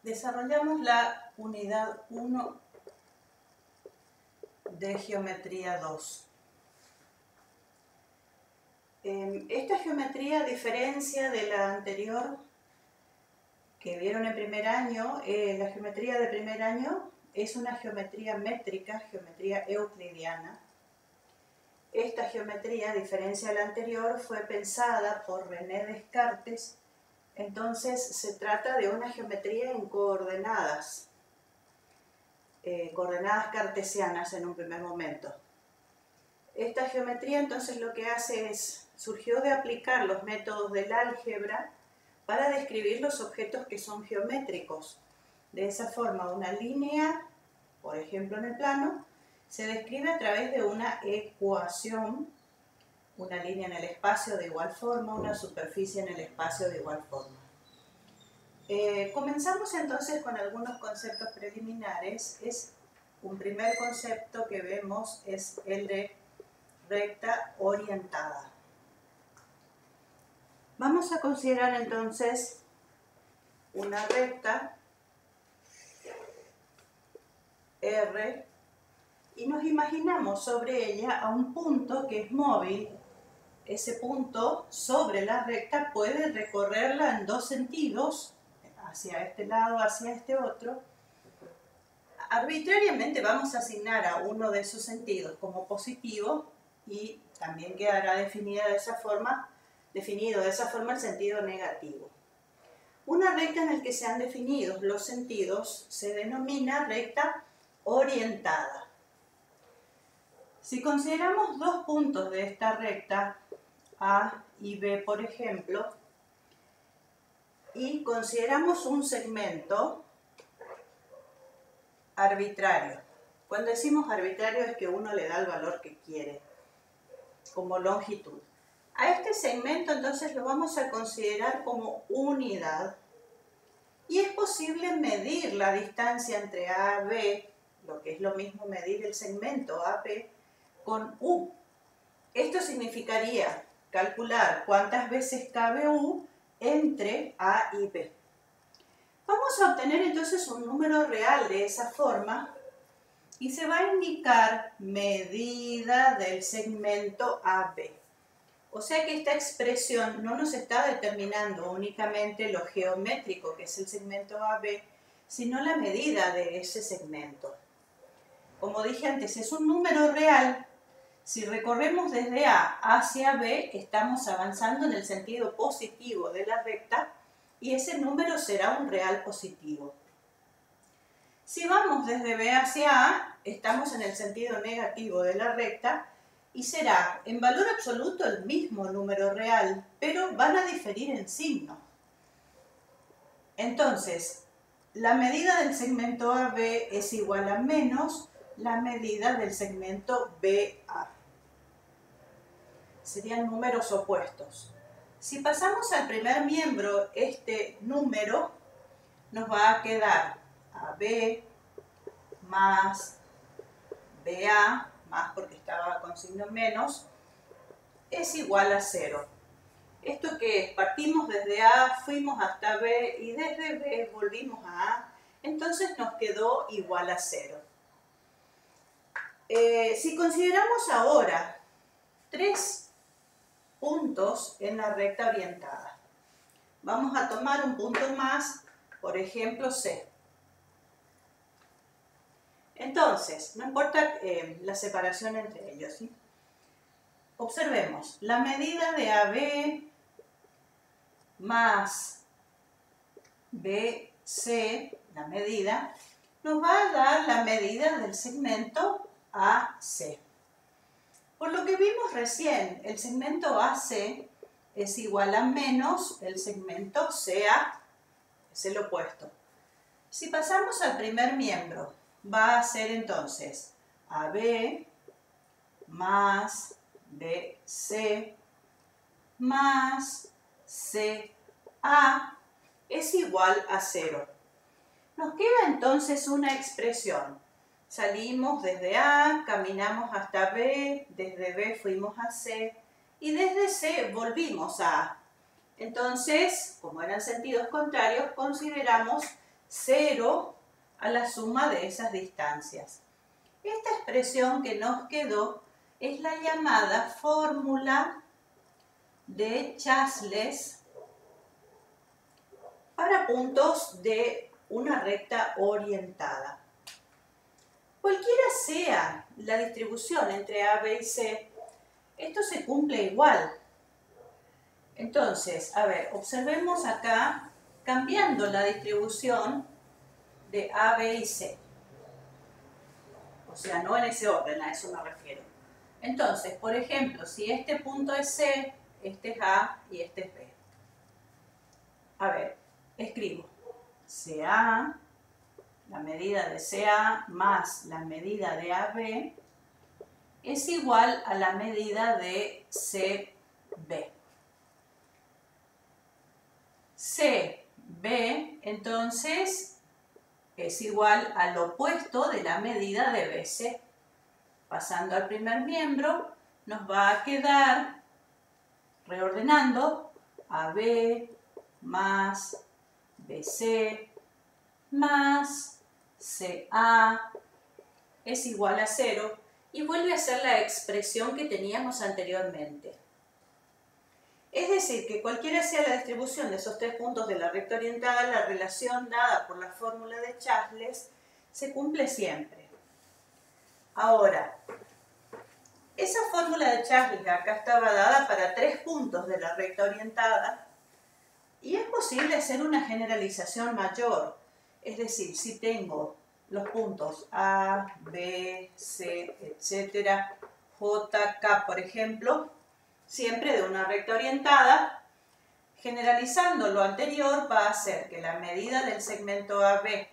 Desarrollamos la unidad 1 de geometría 2. Esta geometría, a diferencia de la anterior que vieron en primer año, la geometría de primer año es una geometría métrica, geometría euclidiana. Esta geometría, a diferencia de la anterior, fue pensada por René Descartes. Entonces se trata de una geometría en coordenadas, coordenadas cartesianas en un primer momento. Esta geometría entonces lo que hace es, surgió de aplicar los métodos del álgebra para describir los objetos que son geométricos. De esa forma, una línea, por ejemplo en el plano, se describe a través de una ecuación, una línea en el espacio de igual forma, una superficie en el espacio de igual forma. Comenzamos entonces con algunos conceptos preliminares. Un primer concepto que vemos es el de recta orientada. Vamos a considerar entonces una recta R y nos imaginamos sobre ella a un punto que es móvil. Ese punto sobre la recta puede recorrerla en dos sentidos, hacia este lado, hacia este otro. Arbitrariamente vamos a asignar a uno de esos sentidos como positivo y también quedará definido de esa forma el sentido negativo. Una recta en la que se han definido los sentidos se denomina recta orientada. Si consideramos dos puntos de esta recta, A y B, por ejemplo, y consideramos un segmento arbitrario. Cuando decimos arbitrario es que uno le da el valor que quiere, como longitud. A este segmento entonces lo vamos a considerar como unidad y es posible medir la distancia entre A y B, lo que es lo mismo medir el segmento AB, con U. Esto significaría calcular cuántas veces cabe U entre A y B. Vamos a obtener entonces un número real de esa forma y se va a indicar medida del segmento AB. O sea que esta expresión no nos está determinando únicamente lo geométrico, que es el segmento AB, sino la medida de ese segmento. Como dije antes, es un número real. Si recorremos desde A hacia B, estamos avanzando en el sentido positivo de la recta y ese número será un real positivo. Si vamos desde B hacia A, estamos en el sentido negativo de la recta y será en valor absoluto el mismo número real, pero van a diferir en signo. Entonces, la medida del segmento AB es igual a menos la medida del segmento BA. Serían números opuestos. Si pasamos al primer miembro, este número nos va a quedar AB más BA, más porque estaba con signo menos, es igual a 0. ¿Esto qué es? Partimos desde A, fuimos hasta B y desde B volvimos a A, entonces nos quedó igual a 0. Si consideramos ahora 3 puntos en la recta orientada, vamos a tomar un punto más, por ejemplo C. Entonces, no importa la separación entre ellos, ¿sí? Observemos, la medida de AB más BC, la medida, nos va a dar la medida del segmento AC. Por lo que vimos recién, el segmento AC es igual a menos el segmento CA, es el opuesto. Si pasamos al primer miembro, va a ser entonces AB más BC más CA es igual a 0. Nos queda entonces una expresión. Salimos desde A, caminamos hasta B, desde B fuimos a C y desde C volvimos a A. Entonces, como eran sentidos contrarios, consideramos 0 a la suma de esas distancias. Esta expresión que nos quedó es la llamada fórmula de Chasles para puntos de una recta orientada. Cualquiera sea la distribución entre A, B y C, esto se cumple igual. Entonces, a ver, observemos acá, cambiando la distribución de A, B y C. O sea, no en ese orden, a eso me refiero. Entonces, por ejemplo, si este punto es C, este es A y este es B. A ver, escribo CA, la medida de CA más la medida de AB es igual a la medida de CB. CB, entonces, es igual al opuesto de la medida de BC. Pasando al primer miembro, nos va a quedar, reordenando, AB más BC más CA es igual a 0 y vuelve a ser la expresión que teníamos anteriormente. Es decir, que cualquiera sea la distribución de esos tres puntos de la recta orientada, la relación dada por la fórmula de Chasles se cumple siempre. Ahora, esa fórmula de Chasles acá estaba dada para tres puntos de la recta orientada y es posible hacer una generalización mayor. Es decir, si tengo los puntos A, B, C, etcétera, J, K, por ejemplo, siempre de una recta orientada, generalizando lo anterior va a ser que la medida del segmento AB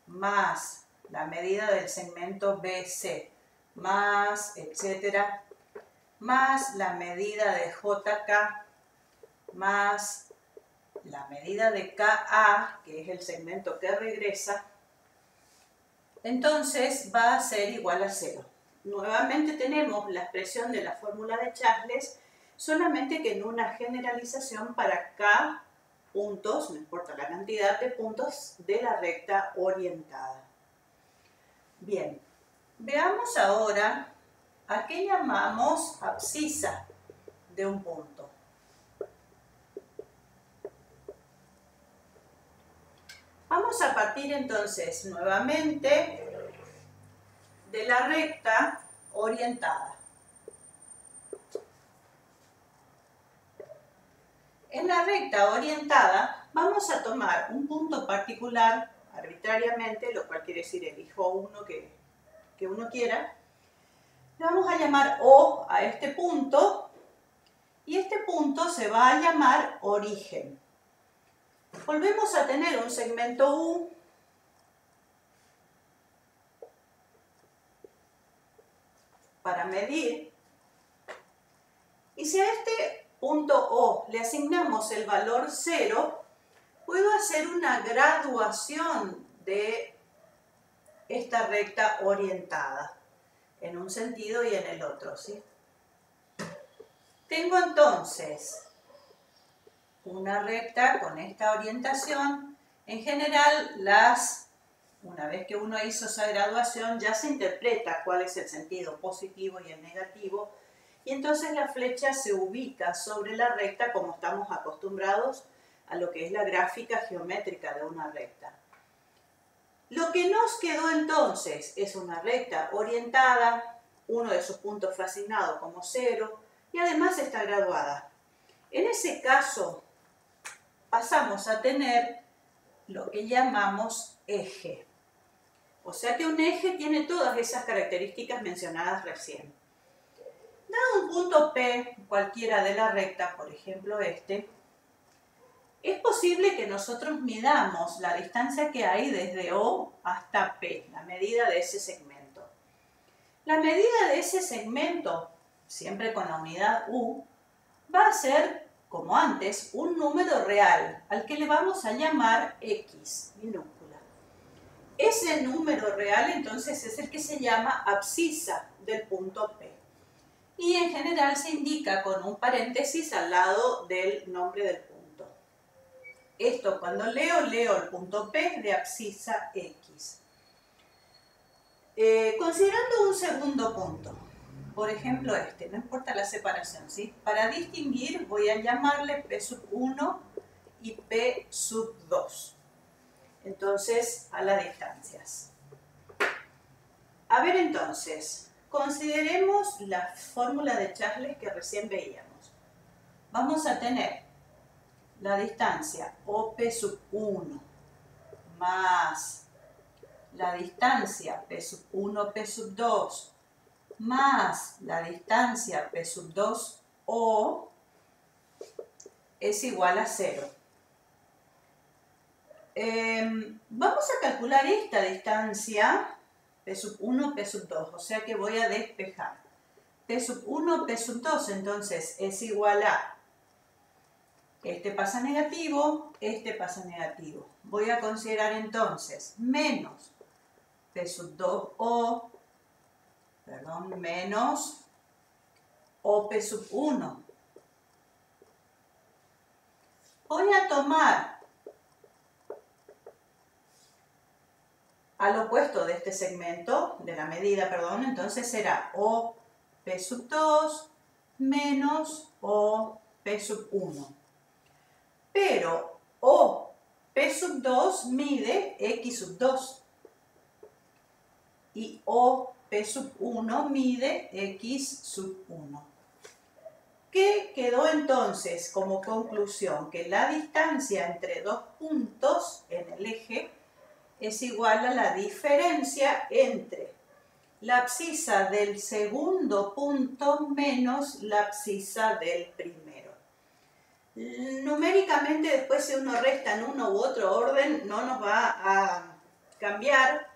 más la medida del segmento BC más, etcétera, más la medida de JK más la medida de KA, que es el segmento que regresa, entonces va a ser igual a 0. Nuevamente tenemos la expresión de la fórmula de Chasles, solamente que en una generalización para K puntos, no importa la cantidad de puntos, de la recta orientada. Bien, veamos ahora a qué llamamos abscisa de un punto. Vamos a partir entonces nuevamente de la recta orientada. En la recta orientada vamos a tomar un punto particular arbitrariamente, lo cual quiere decir elijo uno que uno quiera. Le vamos a llamar O a este punto y este punto se va a llamar origen. Volvemos a tener un segmento U para medir y si a este punto O le asignamos el valor 0, puedo hacer una graduación de esta recta orientada en un sentido y en el otro, ¿sí? Tengo entonces una recta con esta orientación. En general, una vez que uno hizo esa graduación, ya se interpreta cuál es el sentido positivo y el negativo, y entonces la flecha se ubica sobre la recta como estamos acostumbrados a lo que es la gráfica geométrica de una recta. Lo que nos quedó entonces es una recta orientada, uno de sus puntos fue asignado como 0 y además está graduada. En ese caso pasamos a tener lo que llamamos eje. O sea que un eje tiene todas esas características mencionadas recién. Dado un punto P, cualquiera de la recta, por ejemplo este, es posible que nosotros midamos la distancia que hay desde O hasta P, la medida de ese segmento. La medida de ese segmento, siempre con la unidad U, va a ser, como antes, un número real, al que le vamos a llamar X, minúscula. Ese número real, entonces, es el que se llama abscisa del punto P. Y en general se indica con un paréntesis al lado del nombre del punto. Esto cuando leo el punto P de abscisa X. Considerando un segundo punto, por ejemplo este, no importa la separación, ¿sí? Para distinguir voy a llamarle P sub 1 y P sub 2. Entonces, a las distancias. A ver entonces, consideremos la fórmula de Charles que recién veíamos. Vamos a tener la distancia OP sub 1 más la distancia P sub 1, P sub 2 más la distancia P sub 2 O es igual a 0. Vamos a calcular esta distancia P sub 1, P sub 2, o sea que voy a despejar. P sub 1, P sub 2, entonces es igual a, este pasa negativo, este pasa negativo. Voy a considerar entonces menos P sub 2O, perdón, menos OP sub 1. Voy a tomar al opuesto de este segmento, de la medida, perdón, entonces será OP sub 2 menos OP sub 1. Pero OP sub 2 mide X sub 2 y OP sub 1 mide X sub 1. ¿Qué quedó entonces como conclusión? Que la distancia entre dos puntos en el eje es igual a la diferencia entre la abscisa del segundo punto menos la abscisa del primero. Numéricamente después si uno resta en uno u otro orden no nos va a cambiar,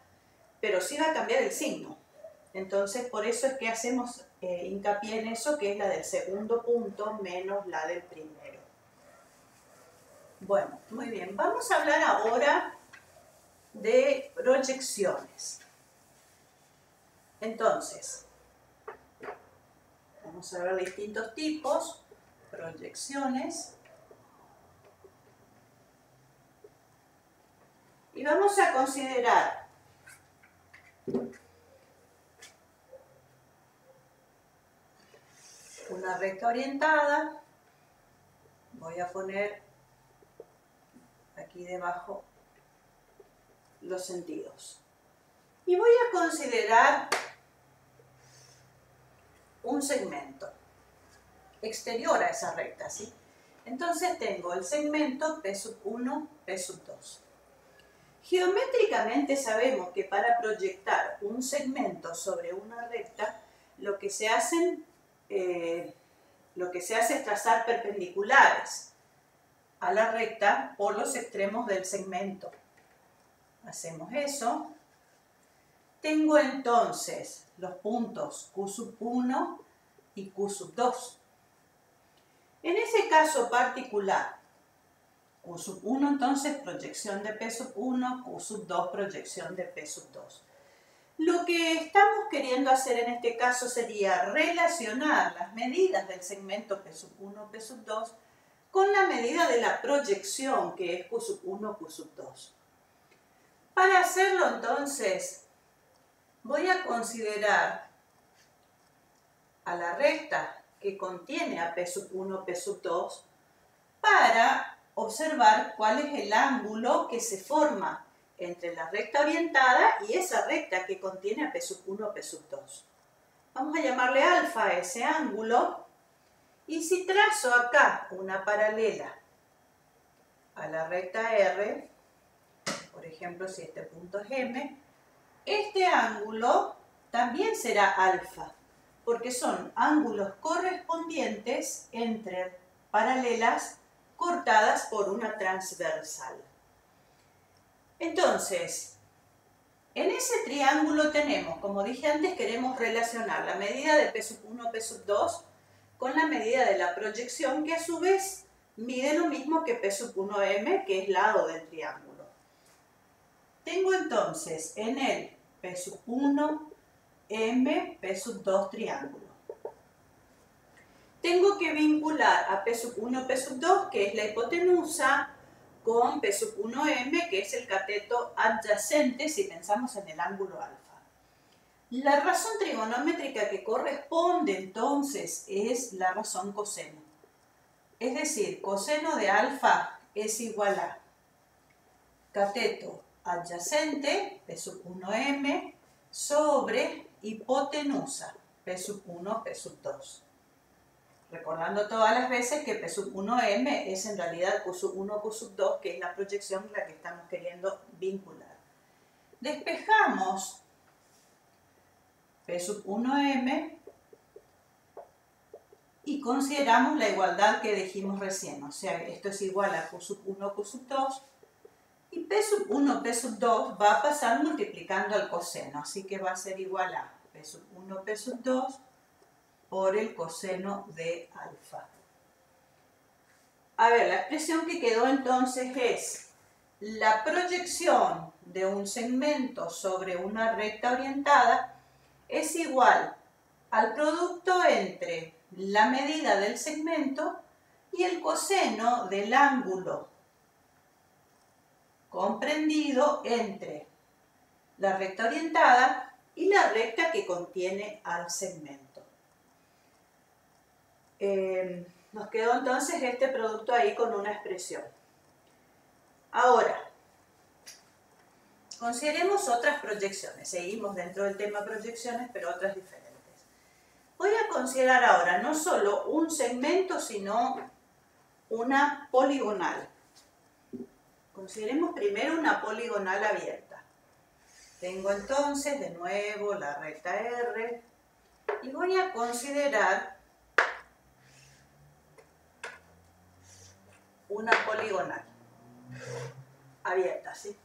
pero sí va a cambiar el signo. Entonces por eso es que hacemos hincapié en eso, que es la del segundo punto menos la del primero. Bueno, muy bien. Vamos a hablar ahora de proyecciones. Entonces, vamos a ver distintos tipos, proyecciones. Y vamos a considerar una recta orientada. Voy a poner aquí debajo los sentidos. Y voy a considerar un segmento exterior a esa recta, ¿sí? Entonces tengo el segmento P sub 1, P sub 2. Geométricamente sabemos que para proyectar un segmento sobre una recta, lo que se hace es trazar perpendiculares a la recta por los extremos del segmento. Hacemos eso. Tengo entonces los puntos Q sub 1 y Q sub 2. En ese caso particular, Q sub 1 entonces proyección de P sub 1, Q sub 2 proyección de P sub 2. Lo que estamos queriendo hacer en este caso sería relacionar las medidas del segmento P sub 1, P sub 2 con la medida de la proyección que es Q sub 1, Q sub 2. Para hacerlo entonces voy a considerar a la recta que contiene a P sub 1, P sub 2 para observar cuál es el ángulo que se forma entre la recta orientada y esa recta que contiene a P sub 1, P sub 2. Vamos a llamarle alfa a ese ángulo, y si trazo acá una paralela a la recta R, por ejemplo si este punto es M, este ángulo también será alfa, porque son ángulos correspondientes entre paralelas cortadas por una transversal. Entonces, en ese triángulo tenemos, como dije antes, queremos relacionar la medida de P sub 1, P sub 2 con la medida de la proyección, que a su vez mide lo mismo que P sub 1M, que es lado del triángulo. Tengo entonces en el P sub 1, M, P sub 2 triángulo. Tengo que vincular a P sub 1, P sub 2, que es la hipotenusa, con P sub 1m, que es el cateto adyacente si pensamos en el ángulo alfa. La razón trigonométrica que corresponde entonces es la razón coseno. Es decir, coseno de alfa es igual a cateto adyacente, P sub 1m, sobre hipotenusa, P sub 1, P sub 2. Recordando todas las veces que P sub 1m es en realidad Q sub 1, Q sub 2, que es la proyección en la que estamos queriendo vincular. Despejamos P sub 1m y consideramos la igualdad que dijimos recién, o sea, esto es igual a Q sub 1, Q sub 2, y P sub 1, P sub 2 va a pasar multiplicando el coseno, así que va a ser igual a P sub 1, P sub 2 por el coseno de alfa. A ver, la expresión que quedó entonces es la proyección de un segmento sobre una recta orientada es igual al producto entre la medida del segmento y el coseno del ángulo comprendido entre la recta orientada y la recta que contiene al segmento. Nos quedó entonces este producto ahí con una expresión. Ahora, consideremos otras proyecciones. Seguimos dentro del tema proyecciones, pero otras diferentes. Voy a considerar ahora no solo un segmento, sino una poligonal. Consideremos primero una poligonal abierta. Tengo entonces de nuevo la recta R y voy a considerar una poligonal abierta, ¿sí?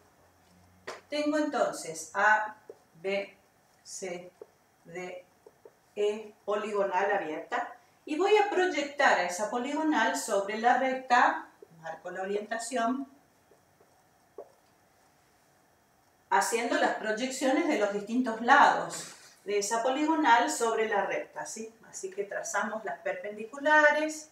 Tengo entonces A, B, C, D, E, poligonal abierta, y voy a proyectar a esa poligonal sobre la recta, marco la orientación, haciendo las proyecciones de los distintos lados de esa poligonal sobre la recta, ¿sí? Así que trazamos las perpendiculares.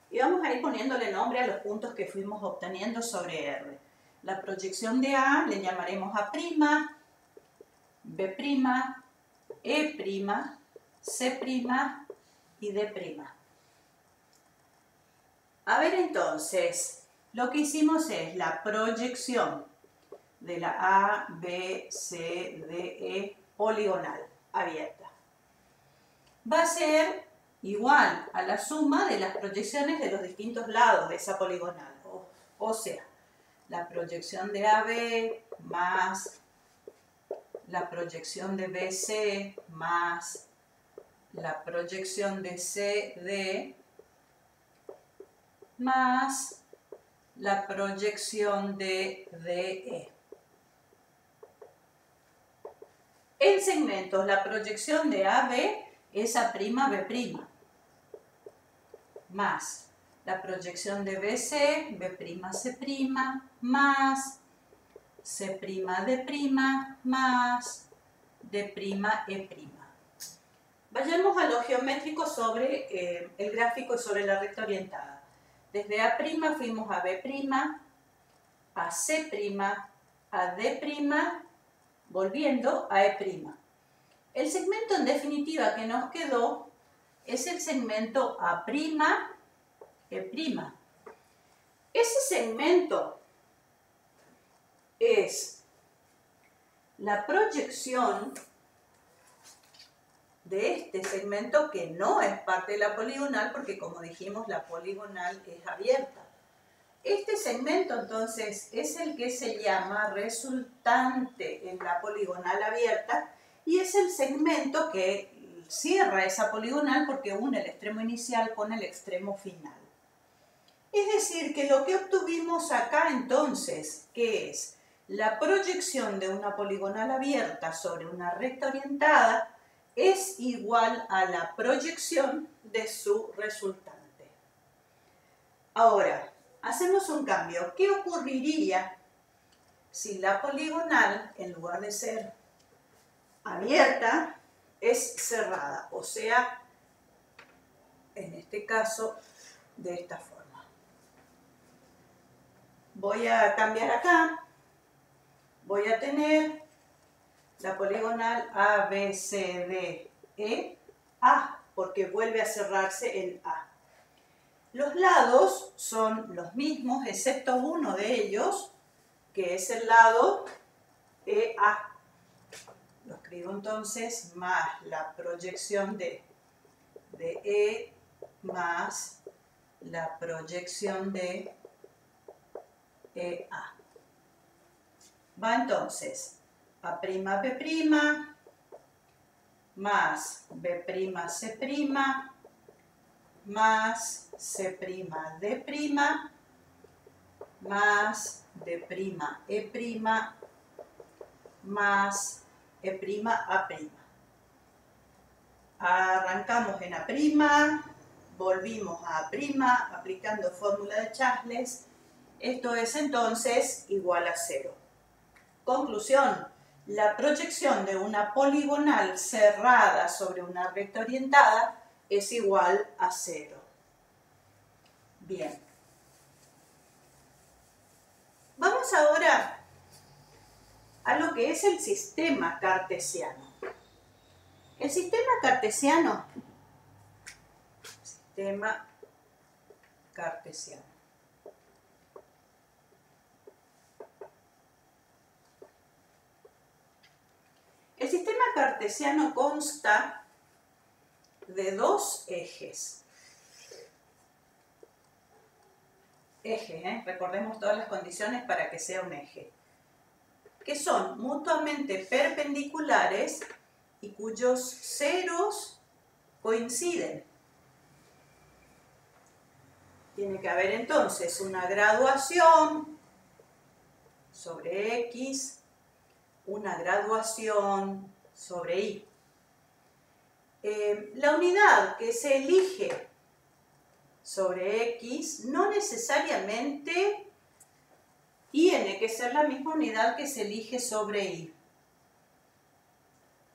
Y vamos a ir poniéndole nombre a los puntos que fuimos obteniendo sobre R. La proyección de A le llamaremos A', B', E', C' y D'. A ver entonces, lo que hicimos es la proyección de la A, B, C, D, E poligonal abierta. Va a ser igual a la suma de las proyecciones de los distintos lados de esa poligonal. O sea, la proyección de AB más la proyección de BC más la proyección de CD más la proyección de DE. En segmentos, la proyección de AB es A', B', más la proyección de BC, B', C', más C', D', más D', E'. Vayamos a lo geométrico sobre el gráfico y sobre la recta orientada. Desde A' fuimos a B', a C', a D', volviendo a E'. El segmento en definitiva que nos quedó es el segmento A', E'. Ese segmento es la proyección de este segmento que no es parte de la poligonal porque, como dijimos, la poligonal es abierta. Este segmento entonces es el que se llama resultante en la poligonal abierta y es el segmento que cierra esa poligonal porque une el extremo inicial con el extremo final. Es decir, que lo que obtuvimos acá entonces, que es la proyección de una poligonal abierta sobre una recta orientada, es igual a la proyección de su resultante. Ahora, hacemos un cambio. ¿Qué ocurriría si la poligonal, en lugar de ser abierta, es cerrada, o sea, en este caso, de esta forma. Voy a cambiar acá, voy a tener la poligonal A, B, C, D, E, A, porque vuelve a cerrarse en A. Los lados son los mismos, excepto uno de ellos, que es el lado EA. Lo escribo entonces más la proyección de E más la proyección de EA. Va entonces A'B' más B'C' más C'D' más D'E' más E'A'. Arrancamos en A', volvimos a A', aplicando fórmula de Chasles. Esto es entonces igual a 0. Conclusión: la proyección de una poligonal cerrada sobre una recta orientada es igual a 0. Bien. Vamos ahora a lo que es el sistema cartesiano. El sistema cartesiano. El sistema cartesiano consta de dos ejes. Recordemos todas las condiciones para que sea un eje, que son mutuamente perpendiculares y cuyos ceros coinciden. Tiene que haber entonces una graduación sobre X, una graduación sobre Y. La unidad que se elige sobre X no necesariamente tiene que ser la misma unidad que se elige sobre Y.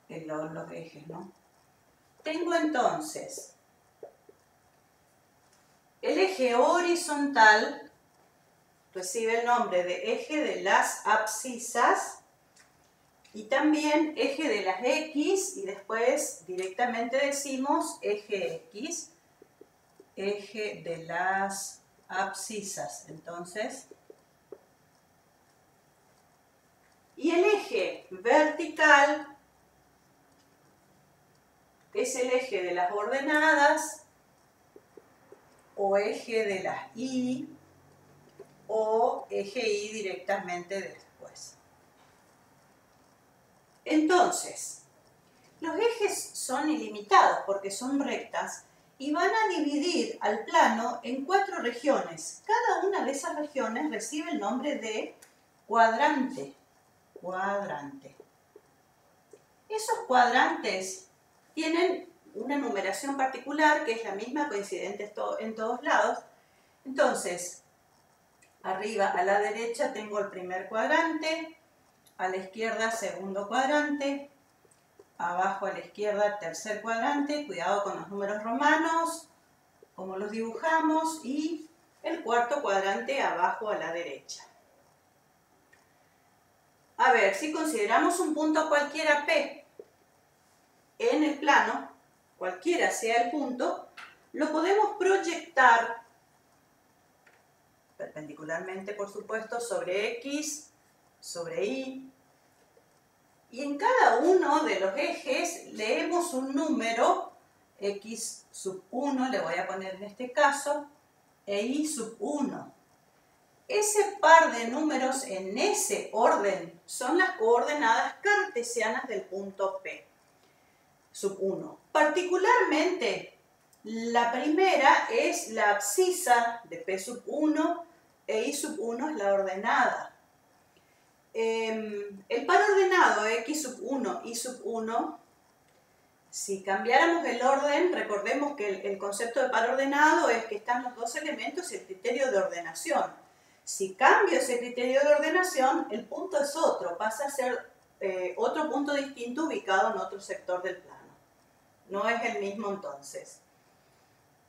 En los ejes, ¿no? Tengo entonces el eje horizontal, recibe el nombre de eje de las abscisas, y también eje de las X, y después directamente decimos eje X, eje de las abscisas. Entonces, y el eje vertical es el eje de las ordenadas, o eje de las Y, o eje Y directamente después. Entonces, los ejes son ilimitados porque son rectas y van a dividir al plano en 4 regiones. Cada una de esas regiones recibe el nombre de cuadrante. Esos cuadrantes tienen una numeración particular que es la misma, coincidente en todos lados. Entonces, arriba a la derecha tengo el primer cuadrante, a la izquierda segundo cuadrante, abajo a la izquierda tercer cuadrante, cuidado con los números romanos, como los dibujamos, y el cuarto cuadrante abajo a la derecha. A ver, si consideramos un punto cualquiera P en el plano, cualquiera sea el punto, lo podemos proyectar perpendicularmente, por supuesto, sobre X, sobre Y, y en cada uno de los ejes leemos un número, X sub 1, le voy a poner en este caso, e Y sub 1. Ese par de números en ese orden son las coordenadas cartesianas del punto P sub 1. Particularmente, la primera es la abscisa de P sub 1 e Y sub 1 es la ordenada. El par ordenado X sub 1, Y sub 1, si cambiáramos el orden, recordemos que el concepto de par ordenado es que están los dos elementos y el criterio de ordenación. Si cambio ese criterio de ordenación, el punto es otro, pasa a ser otro punto distinto ubicado en otro sector del plano. No es el mismo entonces.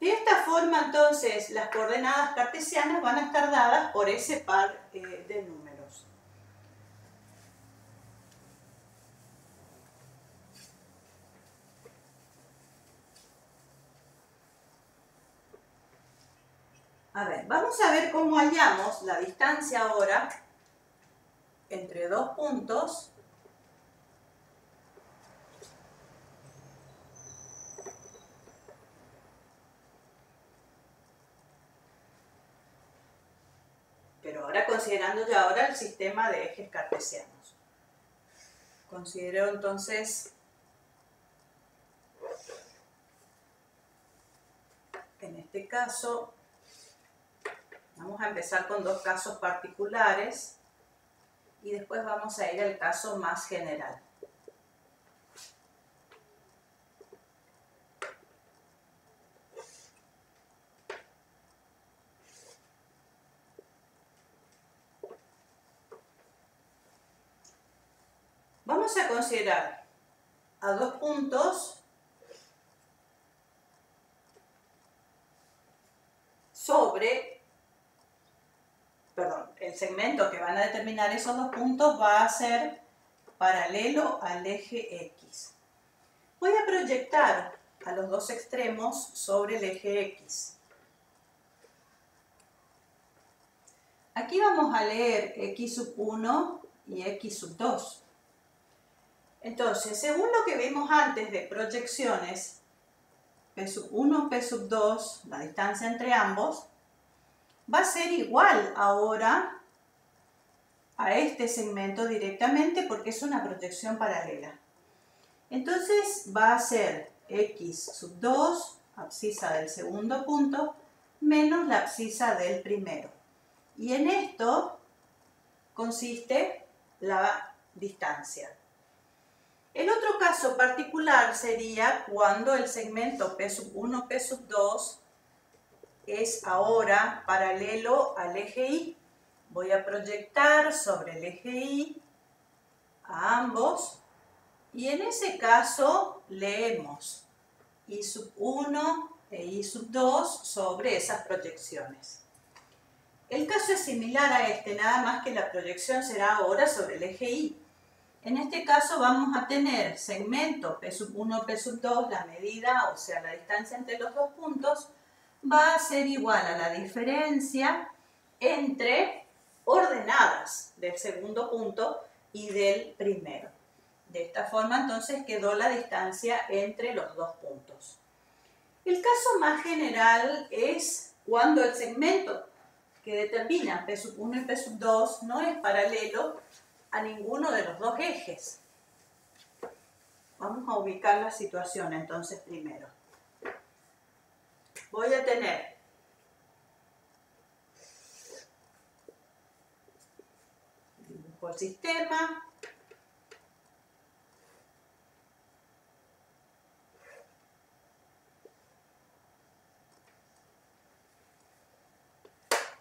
De esta forma, entonces, las coordenadas cartesianas van a estar dadas por ese par de números. A ver, vamos a ver cómo hallamos la distancia ahora entre dos puntos pero ahora considerando ya ahora el sistema de ejes cartesianos. Considero entonces en este caso vamos a empezar con dos casos particulares y después vamos a ir al caso más general. Vamos a considerar a dos puntos sobre, el segmento que van a determinar esos dos puntos va a ser paralelo al eje X. Voy a proyectar a los dos extremos sobre el eje X. Aquí vamos a leer X sub 1 y X sub 2. Entonces, según lo que vimos antes de proyecciones, P sub 1, P sub 2, la distancia entre ambos, va a ser igual ahora a este segmento directamente porque es una proyección paralela. Entonces va a ser X sub 2, abscisa del segundo punto, menos la abscisa del primero. Y en esto consiste la distancia. El otro caso particular sería cuando el segmento P sub 1, P sub 2 es ahora paralelo al eje Y. Voy a proyectar sobre el eje Y a ambos y en ese caso leemos Y sub 1 e Y sub 2 sobre esas proyecciones. El caso es similar a este, nada más que la proyección será ahora sobre el eje Y. En este caso vamos a tener segmento P sub 1, P sub 2, la medida, o sea, la distancia entre los dos puntos, va a ser igual a la diferencia entre ordenadas del segundo punto y del primero. De esta forma, entonces, quedó la distancia entre los dos puntos. El caso más general es cuando el segmento que determina P sub 1 y P sub 2 no es paralelo a ninguno de los dos ejes. Vamos a ubicar la situación entonces primero. Voy a tener dibujo el sistema.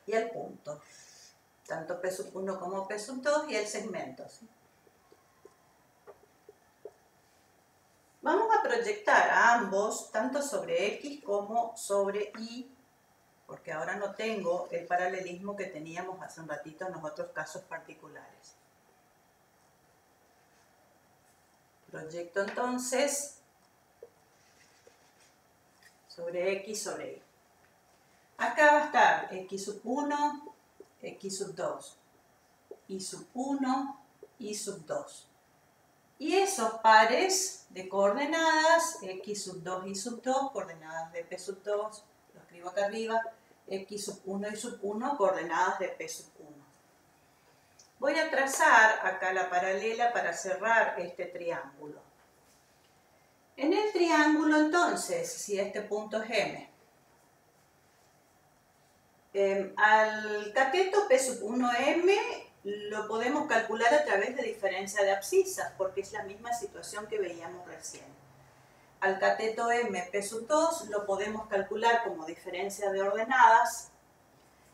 Y el punto. Tanto P sub 1 como P sub 2 y el segmento. ¿Sí? Vamos a proyectar a ambos, tanto sobre X como sobre Y, porque ahora no tengo el paralelismo que teníamos hace un ratito en los otros casos particulares. Proyecto entonces sobre X sobre Y. Acá va a estar X sub 1, X sub 2, Y sub 1, Y sub 2. Y esos pares de coordenadas, X sub 2, Y sub 2, coordenadas de P sub 2, lo escribo acá arriba, X sub 1, Y sub 1, coordenadas de P sub 1. Voy a trazar acá la paralela para cerrar este triángulo. En el triángulo entonces, si este punto es M, al cateto P sub 1M lo podemos calcular a través de diferencia de abscisas, porque es la misma situación que veíamos recién. Al cateto M P sub 2 lo podemos calcular como diferencia de ordenadas,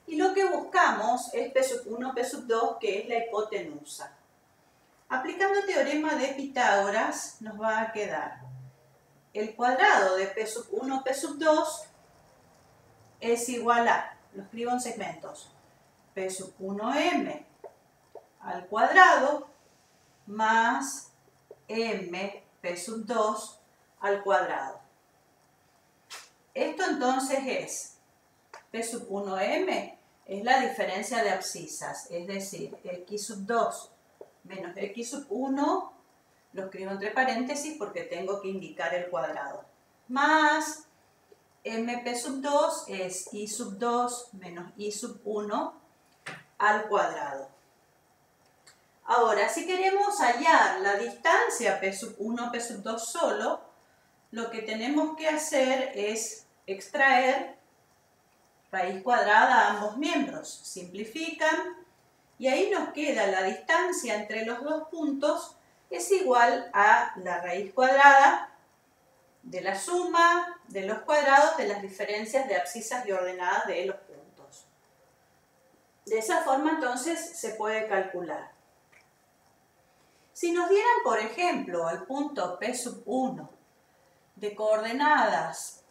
Y lo que buscamos es P sub 1, P sub 2, que es la hipotenusa. Aplicando el teorema de Pitágoras nos va a quedar el cuadrado de P sub 1, P sub 2 es igual a, lo escribo en segmentos, P sub 1m al cuadrado más m P sub 2 al cuadrado. Esto entonces es P sub 1m es la diferencia de abscisas, es decir, x sub 2 menos x sub 1, lo escribo entre paréntesis porque tengo que indicar el cuadrado, más mp sub 2 es y sub 2 menos y sub 1 al cuadrado. Ahora, si queremos hallar la distancia P sub 1, P sub 2 solo, lo que tenemos que hacer es extraer raíz cuadrada a ambos miembros. Simplifican y ahí nos queda la distancia entre los dos puntos es igual a la raíz cuadrada de la suma de los cuadrados de las diferencias de abscisas y ordenadas de los puntos. De esa forma entonces se puede calcular. Si nos dieran, por ejemplo, al punto P sub 1 de coordenadas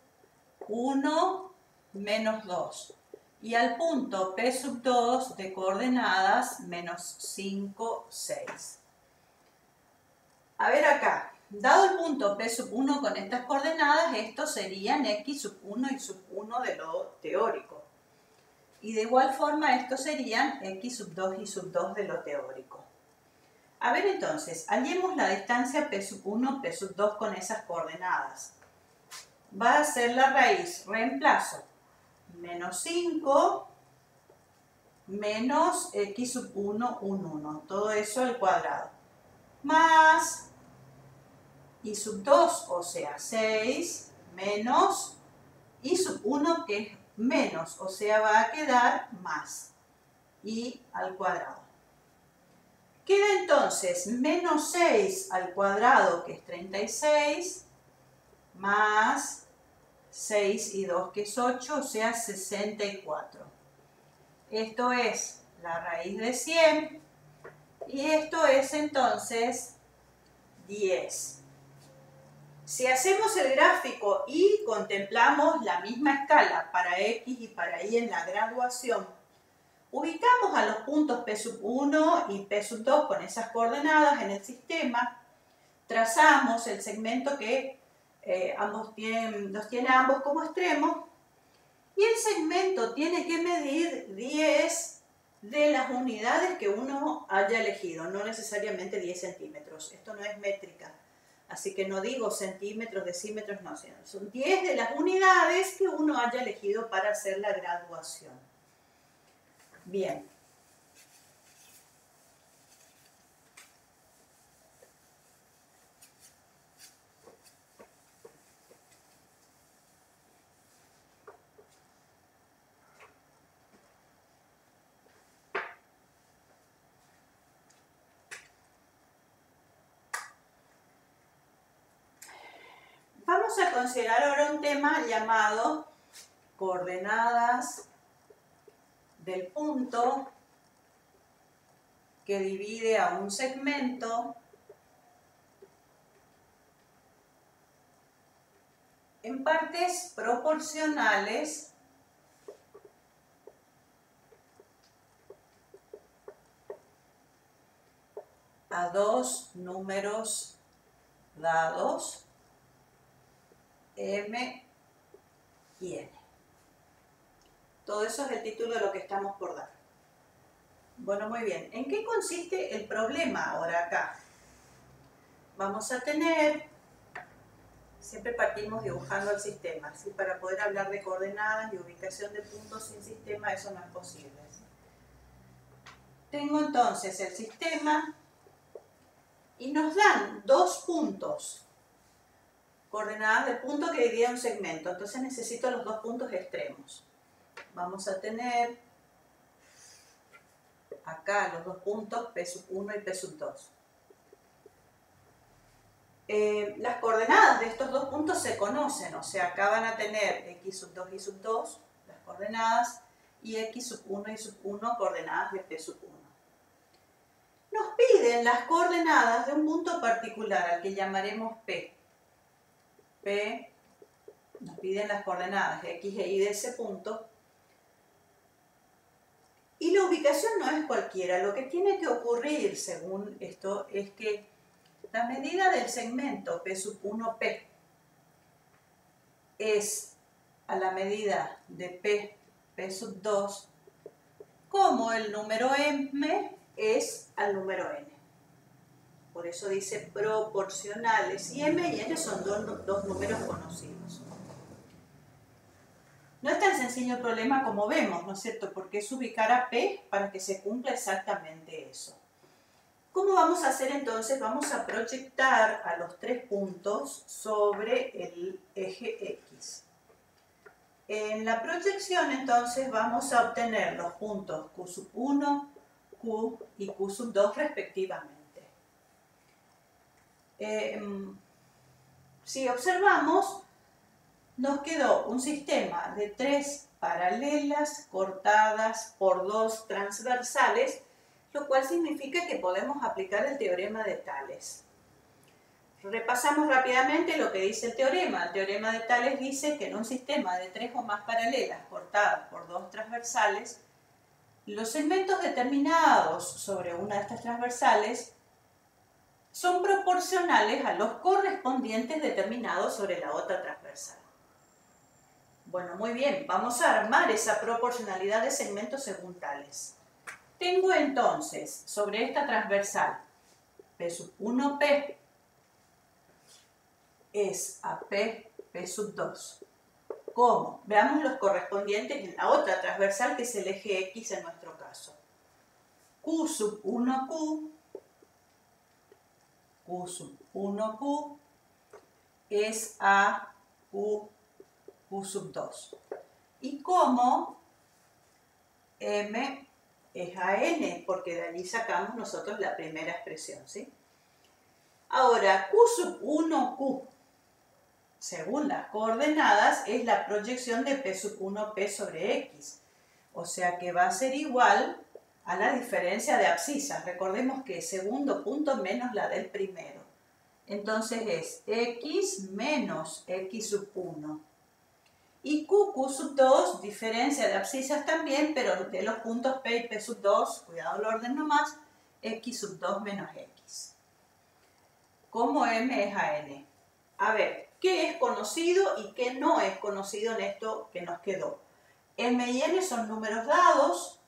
1, menos 2 y al punto P sub 2 de coordenadas menos 5, 6. A ver acá, dado el punto P sub 1 con estas coordenadas, estos serían x sub 1 y sub 1 de lo teórico. Y de igual forma estos serían x sub 2 y sub 2 de lo teórico. A ver entonces, hallemos la distancia P sub 1, P sub 2 con esas coordenadas. Va a ser la raíz, reemplazo, menos 5 menos x sub 1, 1, todo eso al cuadrado, más y sub 2, o sea 6, menos y sub 1 que es menos, o sea va a quedar más, y al cuadrado. Queda entonces menos 6 al cuadrado, que es 36, más 6 y 2, que es 8, o sea 64. Esto es la raíz de 100 y esto es entonces 10. Si hacemos el gráfico y contemplamos la misma escala para X y para Y en la graduación, ubicamos a los puntos P sub 1 y P sub 2 con esas coordenadas en el sistema, trazamos el segmento que los tiene ambos como extremos y el segmento tiene que medir 10 de las unidades que uno haya elegido, no necesariamente 10 centímetros. Esto no es métrica, así que no digo centímetros, decímetros, no, son 10 de las unidades que uno haya elegido para hacer la graduación. Bien. Vamos a considerar ahora un tema llamado coordenadas del punto que divide a un segmento en partes proporcionales a dos números dados, M y N. Todo eso es el título de lo que estamos por dar. Bueno, muy bien. ¿En qué consiste el problema ahora acá? Vamos a tener, siempre partimos dibujando el sistema, ¿sí? Para poder hablar de coordenadas y ubicación de puntos sin sistema, eso no es posible, ¿sí? Tengo entonces el sistema y nos dan dos puntos, coordenadas del punto que divide un segmento, entonces necesito los dos puntos extremos. Vamos a tener acá los dos puntos P sub 1 y P sub 2. Las coordenadas de estos dos puntos se conocen, o sea, acá van a tener x sub 2 y sub 2, las coordenadas, y x sub 1 y sub 1 coordenadas de P sub 1. Nos piden las coordenadas de un punto particular al que llamaremos P. P nos piden las coordenadas x e y de ese punto. Y la ubicación no es cualquiera. Lo que tiene que ocurrir según esto es que la medida del segmento P sub 1P es a la medida de P sub 2 como el número m es al número n. Por eso dice proporcionales. Y m y n son dos números conocidos. No es tan sencillo el problema como vemos, ¿no es cierto? Porque es ubicar a P para que se cumpla exactamente eso. ¿Cómo vamos a hacer entonces? Vamos a proyectar a los 3 puntos sobre el eje X. En la proyección entonces vamos a obtener los puntos Q sub 1, Q y Q sub 2 respectivamente. Si observamos, nos quedó un sistema de 3 paralelas cortadas por 2 transversales, lo cual significa que podemos aplicar el teorema de Tales. Repasamos rápidamente lo que dice el teorema. El teorema de Tales dice que en un sistema de 3 o más paralelas cortadas por 2 transversales, los segmentos determinados sobre una de estas transversales son proporcionales a los correspondientes determinados sobre la otra transversal. Bueno, muy bien, vamos a armar esa proporcionalidad de segmentos según Tales. Tengo entonces sobre esta transversal P sub 1P es a P sub 2. ¿Cómo? Veamos los correspondientes en la otra transversal que es el eje X en nuestro caso. Q sub 1Q, Q sub 1Q es a Q sub 2. Y como M es a N, porque de allí sacamos nosotros la primera expresión, ¿sí? Ahora, Q sub 1Q, según las coordenadas, es la proyección de P sub 1P sobre X. O sea que va a ser igual a la diferencia de abscisas. Recordemos que segundo punto menos la del primero. Entonces es X menos X sub 1. Y Q sub 2, diferencia de abscisas también, pero de los puntos P y P sub 2, cuidado el orden nomás, X sub 2 menos X. Como M es a N. A ver, ¿qué es conocido y qué no es conocido en esto que nos quedó? M y N son números dados,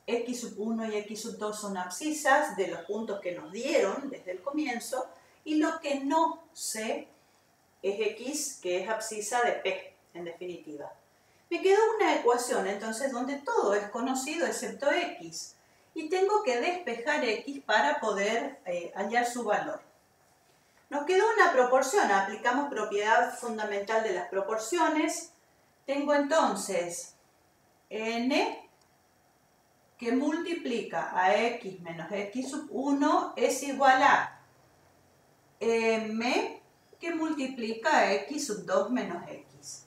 X sub 1 y X sub 2 son abscisas de los puntos que nos dieron desde el comienzo, y lo que no sé es X, que es abscisa de P, en definitiva. Me quedó una ecuación, entonces, donde todo es conocido excepto X, y tengo que despejar X para poder hallar su valor. Nos quedó una proporción, aplicamos propiedad fundamental de las proporciones. Tengo entonces N que multiplica a X menos X sub 1 es igual a M que multiplica a X sub 2 menos X.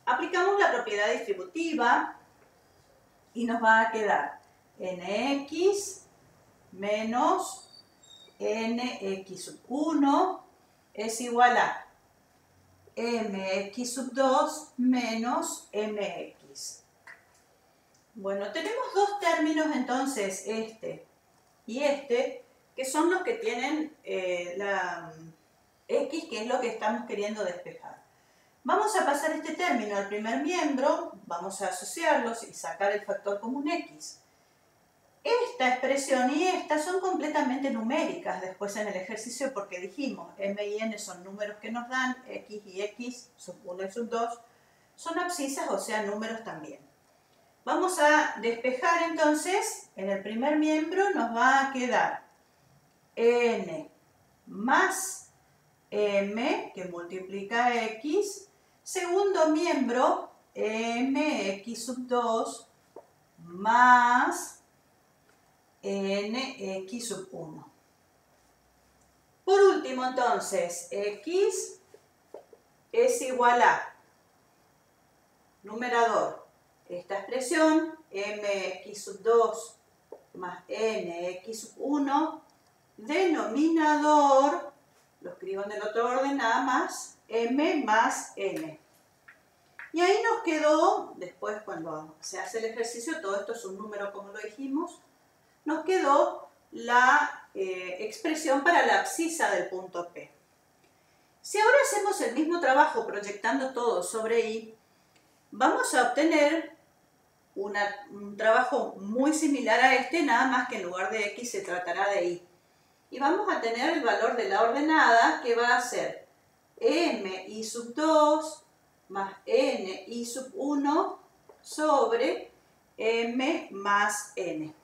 Aplicamos la propiedad distributiva y nos va a quedar NX menos NX sub 1 es igual a MX sub 2 menos MX. Bueno, tenemos dos términos entonces, este y este, que son los que tienen la X, que es lo que estamos queriendo despejar. Vamos a pasar este término al primer miembro, vamos a asociarlos y sacar el factor común X. Esta expresión y esta son completamente numéricas después en el ejercicio porque dijimos M y N son números que nos dan, X y X, sub 1 y sub 2, son abscisas, o sea, números también. Vamos a despejar entonces, en el primer miembro nos va a quedar N más M, que multiplica X, segundo miembro, MX sub 2 más NX sub 1. Por último, entonces, X es igual a, numerador, esta expresión, mx sub 2 más nx sub 1, denominador, lo escribo en el otro orden nada más, m más n. Y ahí nos quedó, después cuando se hace el ejercicio, todo esto es un número como lo dijimos, nos quedó la expresión para la abscisa del punto P. Si ahora hacemos el mismo trabajo proyectando todo sobre I, vamos a obtener un trabajo muy similar a este, nada más que en lugar de X se tratará de Y. Y vamos a tener el valor de la ordenada que va a ser mi sub 2 más ni sub 1 sobre m más n.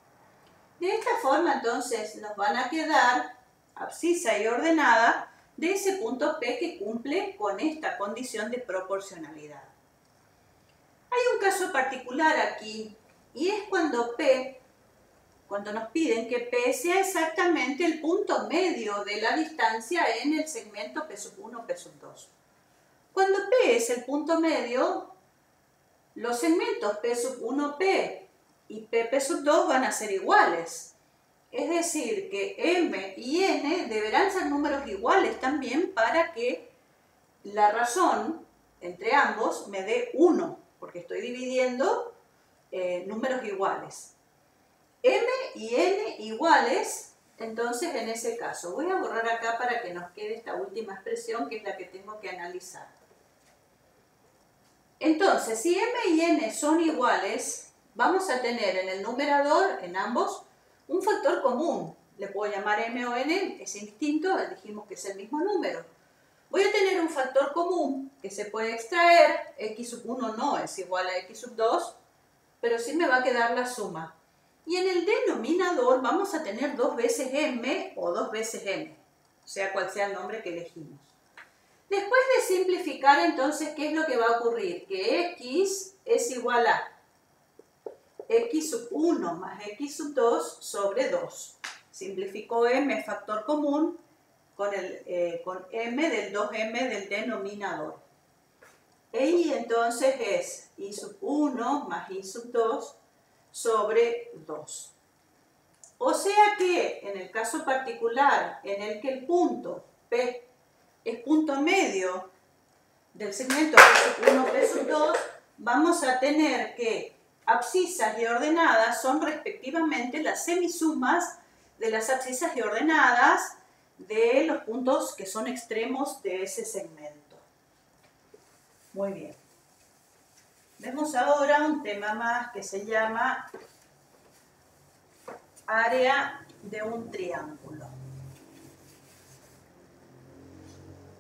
De esta forma entonces nos van a quedar abscisa y ordenada de ese punto P que cumple con esta condición de proporcionalidad. Hay un caso particular aquí y es cuando nos piden que P sea exactamente el punto medio de la distancia en el segmento P sub 1, P sub 2. Cuando P es el punto medio, los segmentos P sub 1P y P sub 2 van a ser iguales. Es decir, que M y N deberán ser números iguales también para que la razón entre ambos me dé 1, porque estoy dividiendo números iguales. M y N iguales, entonces en ese caso voy a borrar acá para que nos quede esta última expresión que es la que tengo que analizar. Entonces, si M y N son iguales, vamos a tener en el numerador, en ambos, un factor común. Le puedo llamar M o N, es indistinto, dijimos que es el mismo número. Voy a tener un factor común que se puede extraer, x sub 1 no es igual a x sub 2, pero sí me va a quedar la suma. Y en el denominador vamos a tener 2 veces m o 2 veces n, sea cual sea el nombre que elegimos. Después de simplificar, entonces, ¿qué es lo que va a ocurrir? Que x es igual a x sub 1 más x sub 2 sobre 2. Simplificó m, factor común, con m del 2m del denominador. Y entonces es y sub 1 más y sub 2 sobre 2. O sea que en el caso particular en el que el punto P es punto medio del segmento P sub 1, P sub 2, vamos a tener que abscisas y ordenadas son respectivamente las semisumas de las abscisas y ordenadas de los puntos que son extremos de ese segmento. Muy bien. Vemos ahora un tema más que se llama área de un triángulo.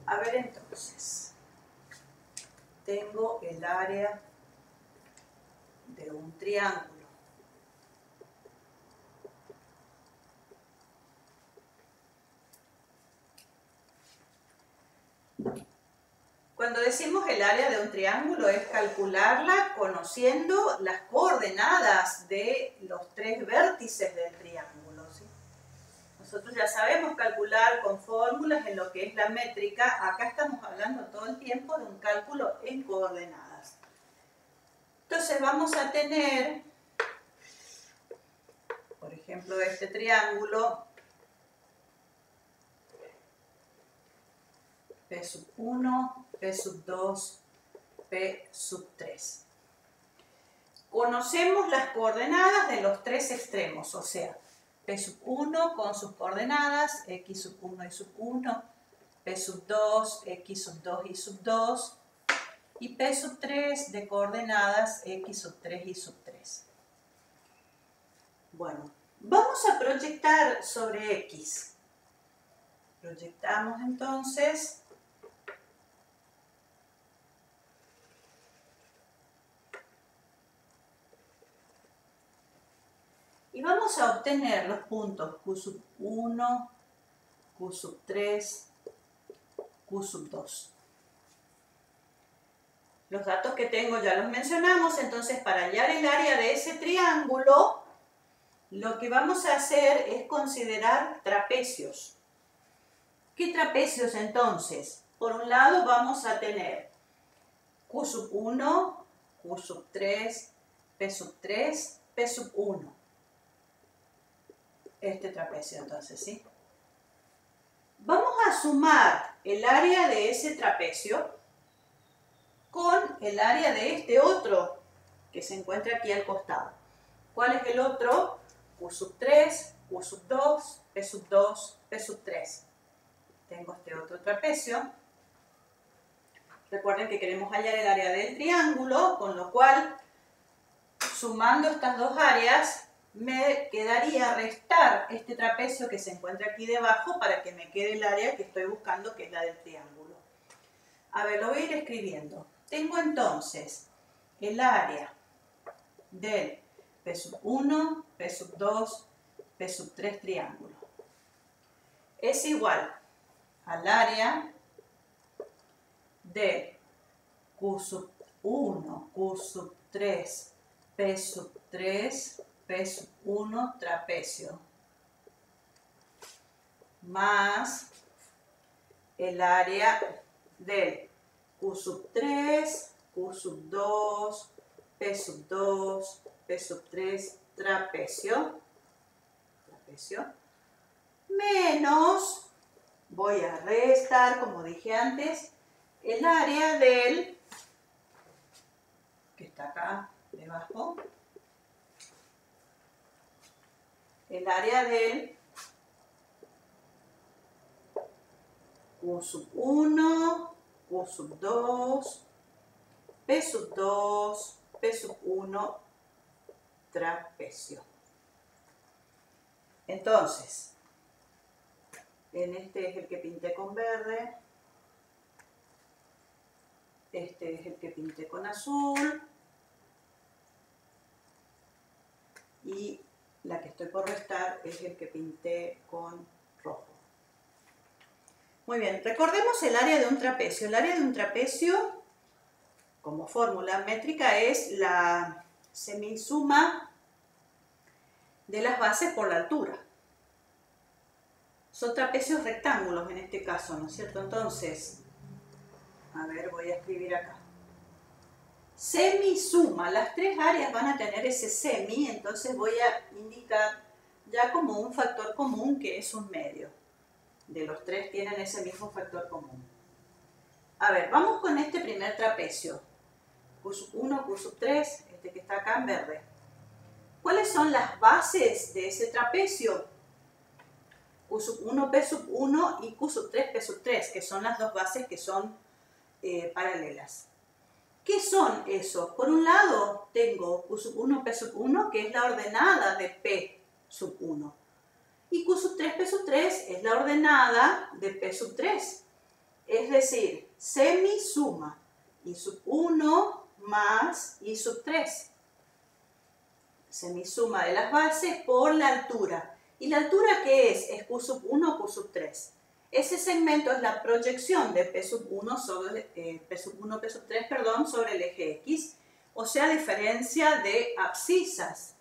A ver entonces, tengo el área de un triángulo. Cuando decimos el área de un triángulo es calcularla conociendo las coordenadas de los 3 vértices del triángulo, ¿sí? Nosotros ya sabemos calcular con fórmulas en lo que es la métrica. Acá estamos hablando todo el tiempo de un cálculo en coordenadas. Entonces vamos a tener, por ejemplo, este triángulo P sub 1, P sub 2, P sub 3. Conocemos las coordenadas de los 3 extremos, o sea, P sub 1 con sus coordenadas, X sub 1 y sub 1, P sub 2, X sub 2 y sub 2, y P sub 3 de coordenadas, X sub 3 y sub 3. Bueno, vamos a proyectar sobre X. Proyectamos entonces y vamos a obtener los puntos Q sub 1, Q sub 3, Q sub 2. Los datos que tengo ya los mencionamos, entonces para hallar el área de ese triángulo, lo que vamos a hacer es considerar trapecios. ¿Qué trapecios entonces? Por un lado vamos a tener Q sub 1, Q sub 3, P sub 3, P sub 1. Este trapecio entonces, ¿sí? Vamos a sumar el área de ese trapecio con el área de este otro que se encuentra aquí al costado. ¿Cuál es el otro? Q sub 3, Q sub 2, P sub 2, P sub 3. Tengo este otro trapecio. Recuerden que queremos hallar el área del triángulo, con lo cual, sumando estas dos áreas, me quedaría restar este trapecio que se encuentra aquí debajo para que me quede el área que estoy buscando, que es la del triángulo. A ver, lo voy a ir escribiendo. Tengo entonces el área del P sub 1, P sub 2, P sub 3 triángulo. Es igual al área de Q sub 1, Q sub 3, P sub 3, P sub 1 trapecio, más el área del Q sub 3, Q sub 2, P sub 2, P sub 3 trapecio, menos, voy a restar, como dije antes, el área del, que está acá debajo, el área del Q sub 1, Q sub 2, P sub 2, P sub 1 trapecio. Entonces, en este es el que pinté con verde, este es el que pinté con azul, y la que estoy por restar es el que pinté con rojo. Muy bien, recordemos el área de un trapecio. El área de un trapecio, como fórmula métrica, es la semisuma de las bases por la altura. Son trapecios rectángulos en este caso, ¿no es cierto? Entonces, a ver, voy a escribir acá. Semisuma, las tres áreas van a tener ese semi, entonces voy a indicar ya como un factor común que es un medio. De los tres tienen ese mismo factor común. A ver, vamos con este primer trapecio. Q sub 1, Q sub 3, este que está acá en verde. ¿Cuáles son las bases de ese trapecio? Q sub 1, P sub 1 y Q sub 3, P sub 3, que son las dos bases que son paralelas. ¿Qué son esos? Por un lado tengo Q sub 1, P sub 1, que es la ordenada de P sub 1. Y Q sub 3, P sub 3 es la ordenada de P sub 3. Es decir, semisuma I sub 1 más I sub 3. Semisuma de las bases por la altura. ¿Y la altura qué es? Es Q sub 1 o Q sub 3. Ese segmento es la proyección de P sub 1 sobre P sub 1, P sub 3, perdón, sobre el eje X, o sea, diferencia de abscisas.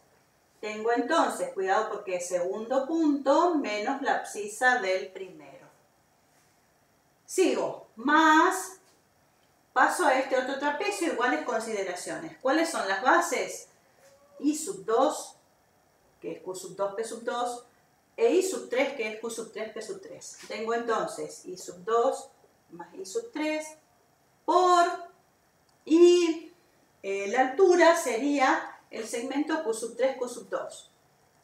Tengo entonces, cuidado porque es segundo punto menos la abscisa del primero. Sigo, más, paso a este otro trapecio, iguales consideraciones. ¿Cuáles son las bases? I sub 2, que es Q sub 2, P sub 2, e I sub 3, que es Q sub 3, P sub 3. Tengo entonces I sub 2 más I sub 3 por, y la altura sería el segmento Q sub 3, Q sub 2.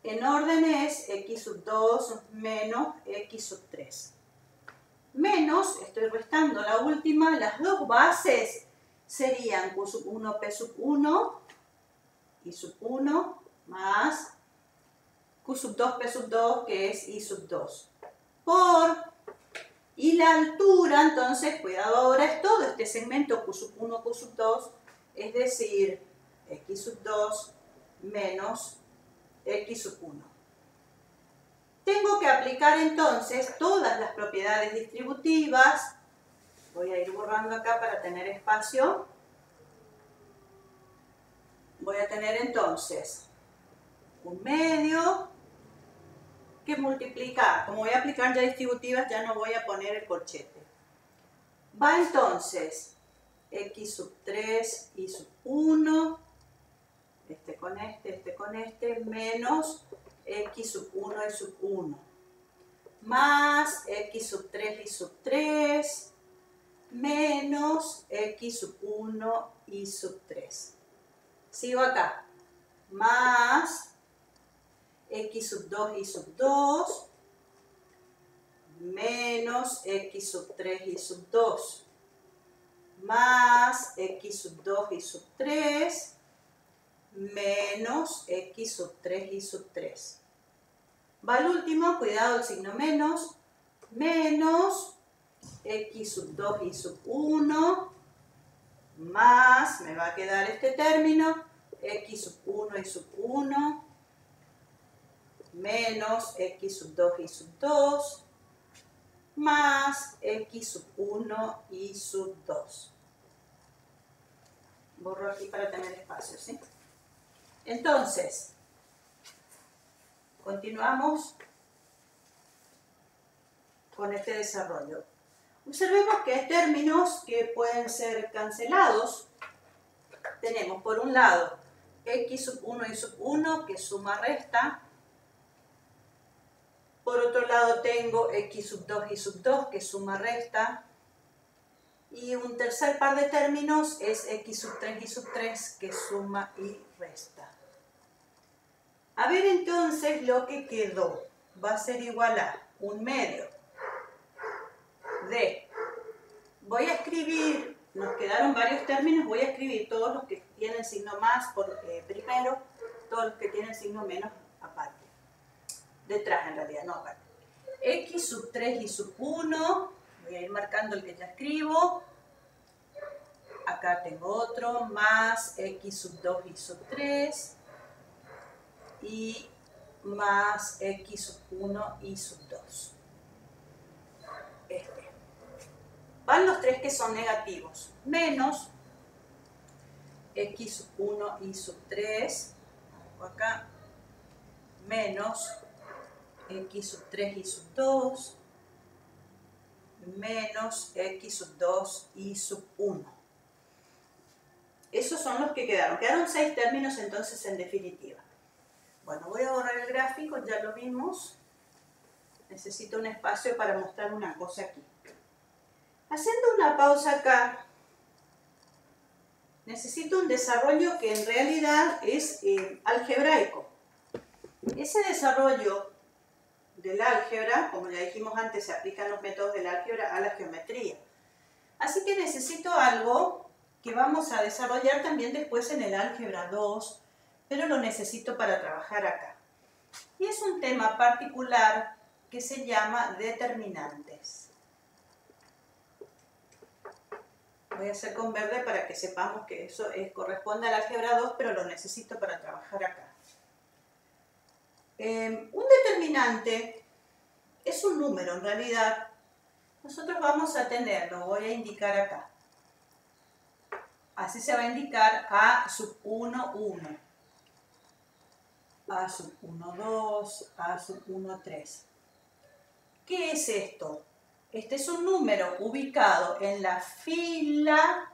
En orden es X sub 2 menos X sub 3. Menos, estoy restando la última, las dos bases serían Q sub 1, P sub 1, I sub 1, más Q sub 2, P sub 2, que es I sub 2. Por, y la altura, entonces, cuidado ahora, es todo este segmento Q sub 1, Q sub 2, es decir, X sub 2 menos X sub 1. Tengo que aplicar entonces todas las propiedades distributivas. Voy a ir borrando acá para tener espacio. Voy a tener entonces un medio que multiplica. Como voy a aplicar ya distributivas, ya no voy a poner el corchete. Va entonces X sub 3, Y sub 1, este con este, menos x sub 1 y sub 1, más x sub 3 y sub 3, menos x sub 1 y sub 3. Sigo acá, más x sub 2 y sub 2, menos x sub 3 y sub 2, más x sub 2 y sub 3, menos x sub 3 y sub 3. Va al último, cuidado el signo menos, menos x sub 2 y sub 1, más, me va a quedar este término, x sub 1 y sub 1, menos x sub 2 y sub 2, más x sub 1 y sub 2. Borro aquí para tener espacio, ¿sí? Entonces, continuamos con este desarrollo. Observemos que hay términos que pueden ser cancelados. Tenemos por un lado x sub 1 y sub 1 que suma resta. Por otro lado tengo x sub 2 y sub 2 que suma resta. Y un tercer par de términos es x sub 3 y sub 3 que suma y resta. A ver entonces lo que quedó. Va a ser igual a un medio de, voy a escribir, nos quedaron varios términos, voy a escribir todos los que tienen signo más primero, todos los que tienen signo menos aparte. Detrás en realidad, no aparte. X sub 3 y sub 1, voy a ir marcando el que ya escribo. Acá tengo otro, más x sub 2 y sub 3, y más x sub 1 y sub 2. Van los tres que son negativos, menos x sub 1 y sub 3, acá, menos x sub 3 y sub 2, menos x sub 2 y sub 1. Esos son los que quedaron. Quedaron 6 términos entonces en definitiva. Bueno, voy a borrar el gráfico, ya lo vimos. Necesito un espacio para mostrar una cosa aquí. Haciendo una pausa acá, necesito un desarrollo que en realidad es algebraico. Ese desarrollo del álgebra, como ya dijimos antes, se aplican los métodos del álgebra a la geometría. Así que necesito algo que vamos a desarrollar también después en el álgebra 2, pero lo necesito para trabajar acá. Y es un tema particular que se llama determinantes. Voy a hacer con verde para que sepamos que eso corresponde al álgebra 2, pero lo necesito para trabajar acá. Un determinante es un número en realidad. Nosotros vamos a tener, lo voy a indicar acá. Así se va a indicar A sub 1, 1. A sub 1, 2, A sub 1, 3. ¿Qué es esto? Este es un número ubicado en la fila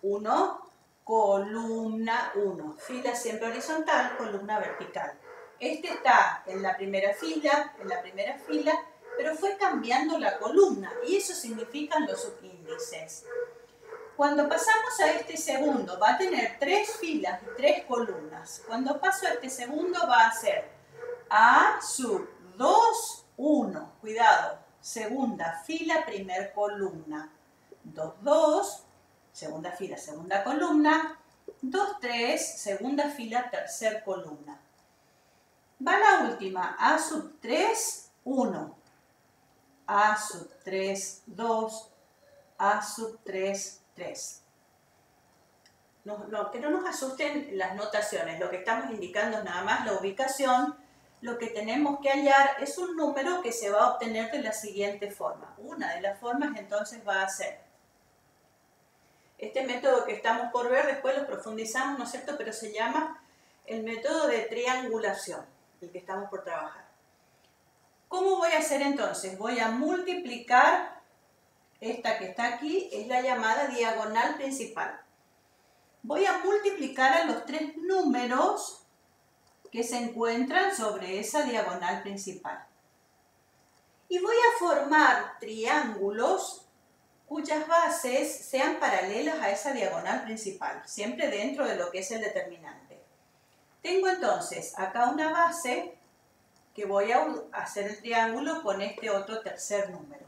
1, columna 1. Fila siempre horizontal, columna vertical. Este está en la primera fila, pero fue cambiando la columna y eso significan los subíndices. Cuando pasamos a este segundo, va a tener 3 filas y 3 columnas. Cuando paso a este segundo va a ser A sub 2, 1. Cuidado, segunda fila, primer columna. 2, 2, segunda fila, segunda columna. 2, 3, segunda fila, tercer columna. Va la última, A sub 3, 1. A sub 3, 2. A sub 3, 3. Que no nos asusten las notaciones, lo que estamos indicando es nada más la ubicación. Lo que tenemos que hallar es un número que se va a obtener de la siguiente forma. Una de las formas entonces va a ser este método que estamos por ver, después lo profundizamos, ¿no es cierto? Pero se llama el método de triangulación, el que estamos por trabajar. ¿Cómo voy a hacer entonces? Voy a multiplicar esta que está aquí, es la llamada diagonal principal. voy a multiplicar a los tres números que se encuentran sobre esa diagonal principal. Y voy a formar triángulos cuyas bases sean paralelas a esa diagonal principal, siempre dentro de lo que es el determinante. Tengo entonces acá una base que voy a hacer el triángulo con este otro tercer número.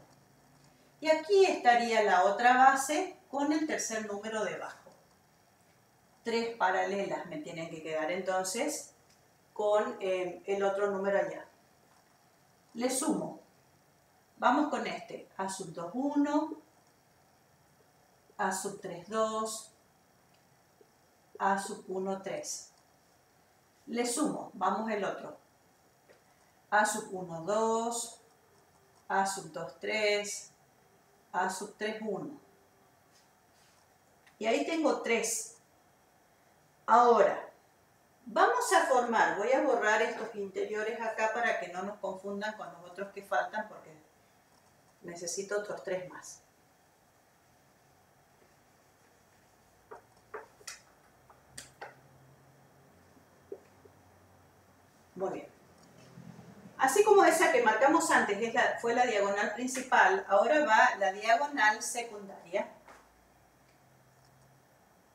Y aquí estaría la otra base con el tercer número debajo. Tres paralelas me tienen que quedar entonces con el otro número allá. Le sumo. Vamos con este. A sub 2, 1. A sub 3, 2. A sub 1, 3. Le sumo. Vamos el otro. A sub 1, 2. A sub 2, 3. A sub 3, 1. Y ahí tengo 3. Ahora, vamos a formar, voy a borrar estos interiores acá para que no nos confundan con los otros que faltan porque necesito otros 3 más. Muy bien. Así como esa que marcamos antes fue la diagonal principal, ahora va la diagonal secundaria.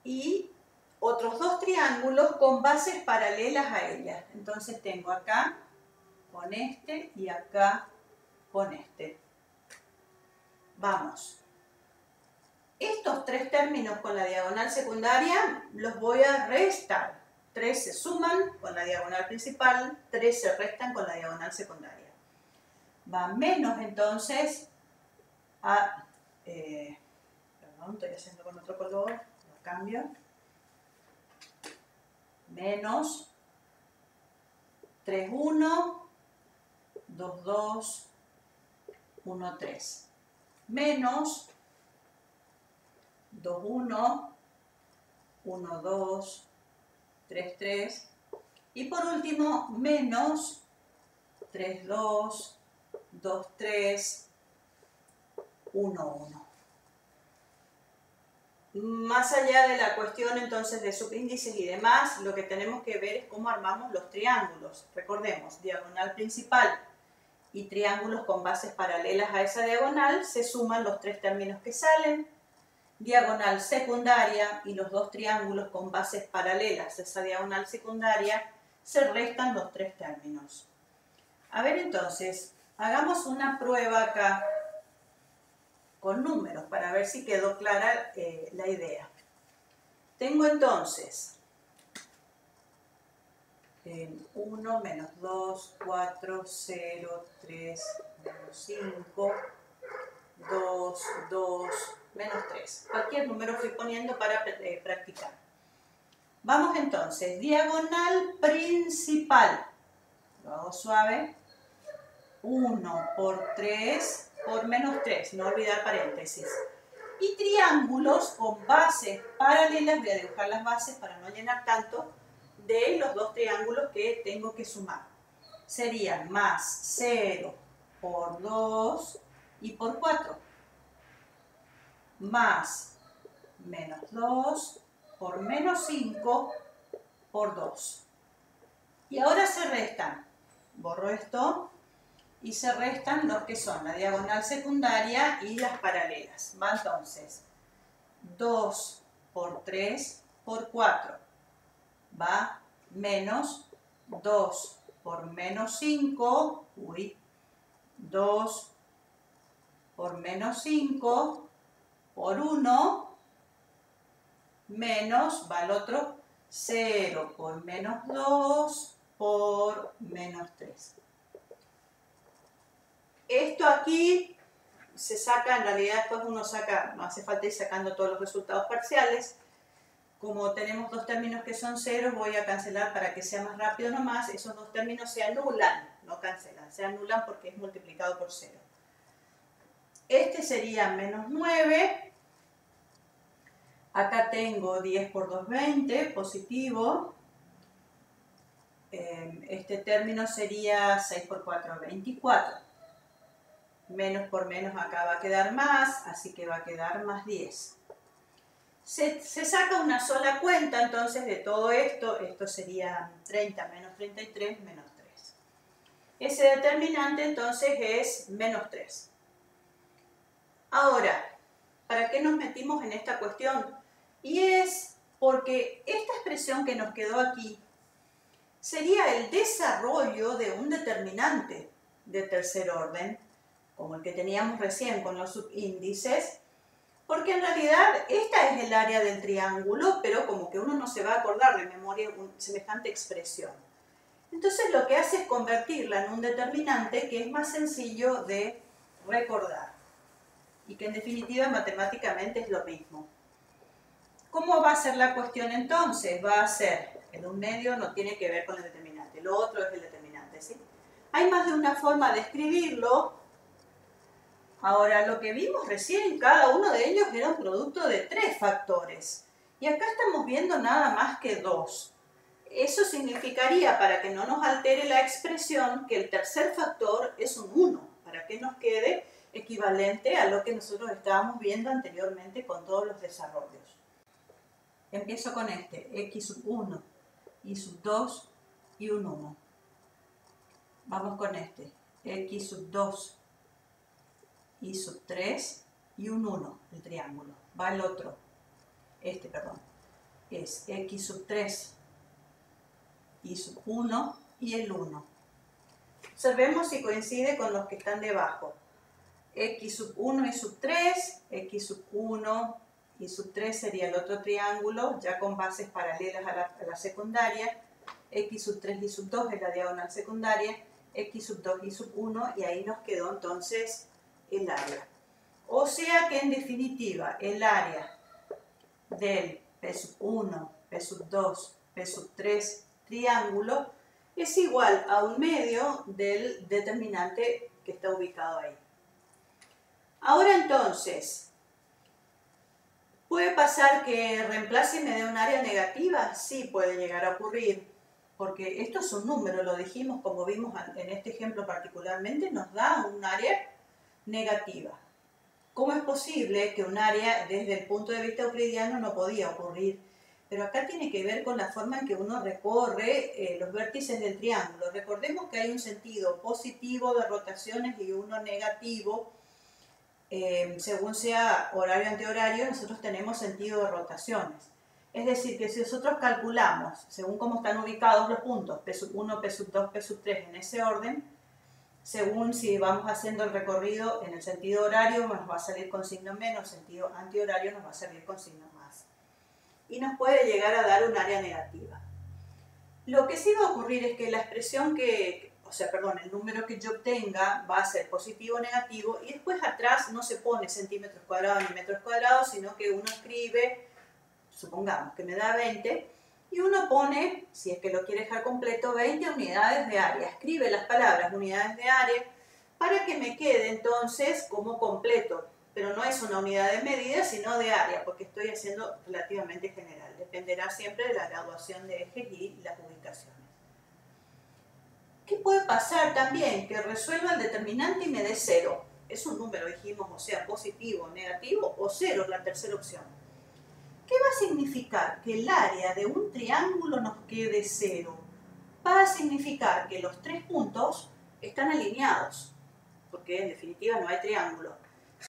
Y otros dos triángulos con bases paralelas a ellas. Entonces tengo acá con este y acá con este. Vamos. Estos tres términos con la diagonal secundaria los voy a restar. 3 se suman con la diagonal principal, 3 se restan con la diagonal secundaria. Va menos entonces a... perdón, estoy haciendo con otro color, lo cambio. Menos 3, 1, 2, 2, 1, 3. Menos 2, 1, 1, 2, 3, 3. Y por último, menos 3, 2, 2, 3, 1, 1. Más allá de la cuestión entonces de subíndices y demás, lo que tenemos que ver es cómo armamos los triángulos. Recordemos, diagonal principal y triángulos con bases paralelas a esa diagonal, se suman los tres términos que salen. Diagonal secundaria y los dos triángulos con bases paralelas a esa diagonal secundaria, se restan los tres términos. A ver entonces, hagamos una prueba acá con números para ver si quedó clara la idea. Tengo entonces 1, menos 2, 4, 0, 3, menos 5, 2, 2, menos 3. Cualquier número estoy poniendo para practicar. Vamos entonces, diagonal principal. Lo hago suave. 1 por 3 por menos 3, no olvidar paréntesis. Y triángulos con bases paralelas, voy a dibujar las bases para no llenar tanto, de los dos triángulos que tengo que sumar. Serían más 0 por 2 y por 4. Más menos 2 por menos 5 por 2. Y ahora se restan. Borro esto. Y se restan los que son la diagonal secundaria y las paralelas. Va entonces 2 por 3 por 4. Va menos 2 por menos 5. 2 por menos 5 por 1. Menos, va el otro, 0 por menos 2 por menos 3. Esto aquí se saca, en realidad después uno saca, no hace falta ir sacando todos los resultados parciales. Como tenemos dos términos que son ceros, voy a cancelar para que sea más rápido nomás. Esos dos términos se anulan, no cancelan, se anulan porque es multiplicado por 0. Este sería menos 9. Acá tengo 10 por 2, 20, positivo. Este término sería 6 por 4, 24. Menos por menos acá va a quedar más, así que va a quedar más 10. Se saca una sola cuenta, entonces, de todo esto. Esto sería 30 menos 33 menos 3. Ese determinante, entonces, es menos 3. Ahora, ¿para qué nos metimos en esta cuestión? Y es porque esta expresión que nos quedó aquí sería el desarrollo de un determinante de tercer orden, como el que teníamos recién con los subíndices, porque en realidad esta es el área del triángulo, pero como que uno no se va a acordar de memoria semejante expresión. Entonces lo que hace es convertirla en un determinante que es más sencillo de recordar y que en definitiva matemáticamente es lo mismo. ¿Cómo va a ser la cuestión entonces? Va a ser, el un medio no tiene que ver con el determinante, lo otro es el determinante, ¿sí? Hay más de una forma de escribirlo. Ahora, lo que vimos recién, cada uno de ellos era un producto de 3 factores. Y acá estamos viendo nada más que 2. Eso significaría, para que no nos altere la expresión, que el tercer factor es un 1, para que nos quede equivalente a lo que nosotros estábamos viendo anteriormente con todos los desarrollos. Empiezo con este, x sub 1, y sub 2 y un 1. Vamos con este, x sub 2, y sub 3 y un 1, el triángulo. Va el otro, es x sub 3, y sub 1 y el 1. Observemos si coincide con los que están debajo. X sub 1 y sub 3, x sub 1 y sub 3 sería el otro triángulo, ya con bases paralelas a la secundaria. X sub 3 y sub 2 es la diagonal secundaria, x sub 2 y sub 1, y ahí nos quedó entonces el área. O sea que en definitiva el área del P sub 1, P sub 2, P sub 3 triángulo es igual a un medio del determinante que está ubicado ahí. Ahora entonces, ¿puede pasar que reemplace y me dé un área negativa? Sí, puede llegar a ocurrir, porque esto es un número, lo dijimos como vimos en este ejemplo particularmente, nos da un área negativa. ¿Cómo es posible que un área desde el punto de vista euclidiano no podía ocurrir? Pero acá tiene que ver con la forma en que uno recorre los vértices del triángulo. Recordemos que hay un sentido positivo de rotaciones y uno negativo. Según sea horario antihorario, nosotros tenemos sentido de rotaciones. Es decir, que si nosotros calculamos, según cómo están ubicados los puntos, P sub 1, P sub 2, P sub 3 en ese orden, según si vamos haciendo el recorrido en el sentido horario, nos va a salir con signo menos, sentido antihorario nos va a salir con signo más. Y nos puede llegar a dar un área negativa. Lo que sí va a ocurrir es que la expresión el número que yo obtenga va a ser positivo o negativo, y después atrás no se pone centímetros cuadrados ni metros cuadrados, sino que uno escribe, supongamos que me da 20, y uno pone, si es que lo quiere dejar completo, 20 unidades de área. Escribe las palabras unidades de área para que me quede entonces como completo. Pero no es una unidad de medida, sino de área, porque estoy haciendo relativamente general. Dependerá siempre de la graduación de ejes y las ubicaciones. ¿Qué puede pasar también? Que resuelva el determinante y me dé 0. Es un número, dijimos, o sea, positivo, negativo o 0 es la tercera opción. ¿Qué va a significar? Que el área de un triángulo nos quede 0. Va a significar que los 3 puntos están alineados, porque en definitiva no hay triángulo.